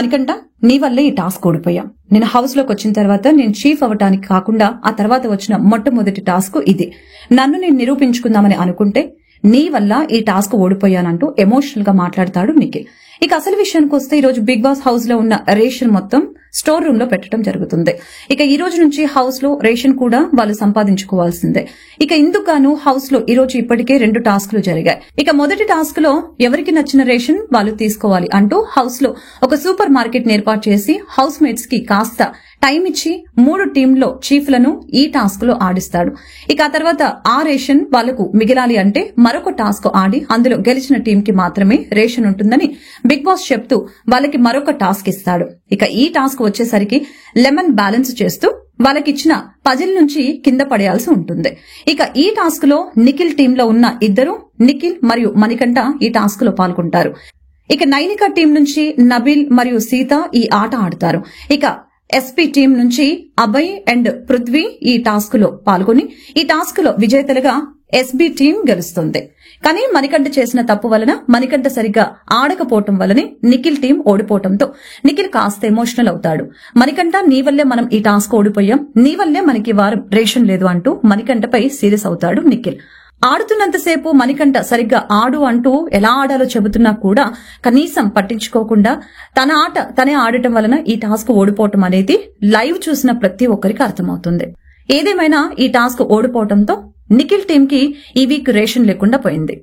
మణికంఠ, నీ వల్లే ఈ టాస్క్ ఓడిపోయాం. నేను హౌస్ లోకి వచ్చిన తర్వాత నేను చీఫ్ అవ్వటానికి కాకుండా ఆ తర్వాత వచ్చిన మొట్టమొదటి టాస్క్ ఇది. నన్ను నేను నిరూపించుకుందామని అనుకుంటే నీ వల్ల ఈ టాస్క్ ఓడిపోయానంటూ ఎమోషనల్ గా మాట్లాడతాడు నిఖిల్. ఇక అసలు విషయానికి వస్తే ఈ రోజు బిగ్ బాస్ హౌస్ లో ఉన్న రేషన్ మొత్తం స్టోర్ రూమ్ లో పెట్టడం జరుగుతుంది. ఇక ఈ రోజు నుంచి హౌస్ లో రేషన్ కూడా వాళ్ళు సంపాదించుకోవాల్సిందే. ఇక ఇందుకు హౌస్ లో ఈ రోజు ఇప్పటికే 2 టాస్క్లు జరిగాయి. ఇక మొదటి టాస్క్ లో ఎవరికి నచ్చిన రేషన్ వాళ్ళు తీసుకోవాలి అంటూ హౌస్ లో ఒక సూపర్ మార్కెట్ ని ఏర్పాటు చేసి హౌస్ మేట్స్ కి కాస్త టైం ఇచ్చి 3 టీంలో చీఫ్లను ఈ టాస్క్ లో ఆడిస్తాడు. ఇక ఆ తర్వాత ఆ రేషన్ వాళ్లకు మిగిలాలి అంటే మరొక టాస్క్ ఆడి అందులో గెలిచిన టీం కి మాత్రమే రేషన్ ఉంటుందని బిగ్ బాస్ చెప్తూ వాళ్ళకి మరొక టాస్క్ ఇస్తాడు. ఇక ఈ టాస్క్ వచ్చేసరికి లెమన్ బ్యాలెన్స్ చేస్తూ వాళ్ళకిచ్చిన పజిల్ నుంచి కింద పడేయాల్సి ఉంటుంది. ఇక ఈ టాస్క్ లో నిఖిల్ టీం లో ఉన్న ఇద్దరు, నిఖిల్ మరియు మణికంఠ ఈ టాస్క్ లో పాల్గొంటారు. ఇక నైనిక టీం నుంచి నబీల్ మరియు సీత ఈ ఆట ఆడతారు. ఇక ఎస్పీ టీం నుంచి అభయ్ అండ్ పృథ్వీ ఈ టాస్క్ లో పాల్గొని ఈ టాస్క్ లో విజేతలుగా ఎస్బీ టీం గెలుస్తుంది. కానీ మణికంఠ చేసిన తప్పు వలన, మణికంఠ సరిగ్గా ఆడకపోవటం వల్లనే నిఖిల్ టీం ఓడిపోవటంతో నిఖిల్ కాస్త ఎమోషనల్ అవుతాడు. మణికంఠ, నీ వల్లే మనం ఈ టాస్క్ ఓడిపోయాం, నీ వల్లే మనకి వారం రేషన్ లేదు అంటూ మణికంఠపై సీరియస్ అవుతాడు నిఖిల్. ఆడుతున్నంతసేపు మణికంఠ సరిగ్గా ఆడు అంటూ ఎలా ఆడాలో చెబుతున్నా కూడా కనీసం పట్టించుకోకుండా తన ఆట తనే ఆడటం వలన ఈ టాస్క్ ఓడిపోవటం అనేది లైవ్ చూసిన ప్రతి ఒక్కరికి అర్థమవుతుంది. ఏదేమైనా ఈ టాస్క్ ఓడిపోవటంతో నిఖిల్ టీం కి ఈ వీక్ రేషన్ లేకుండా పోయింది.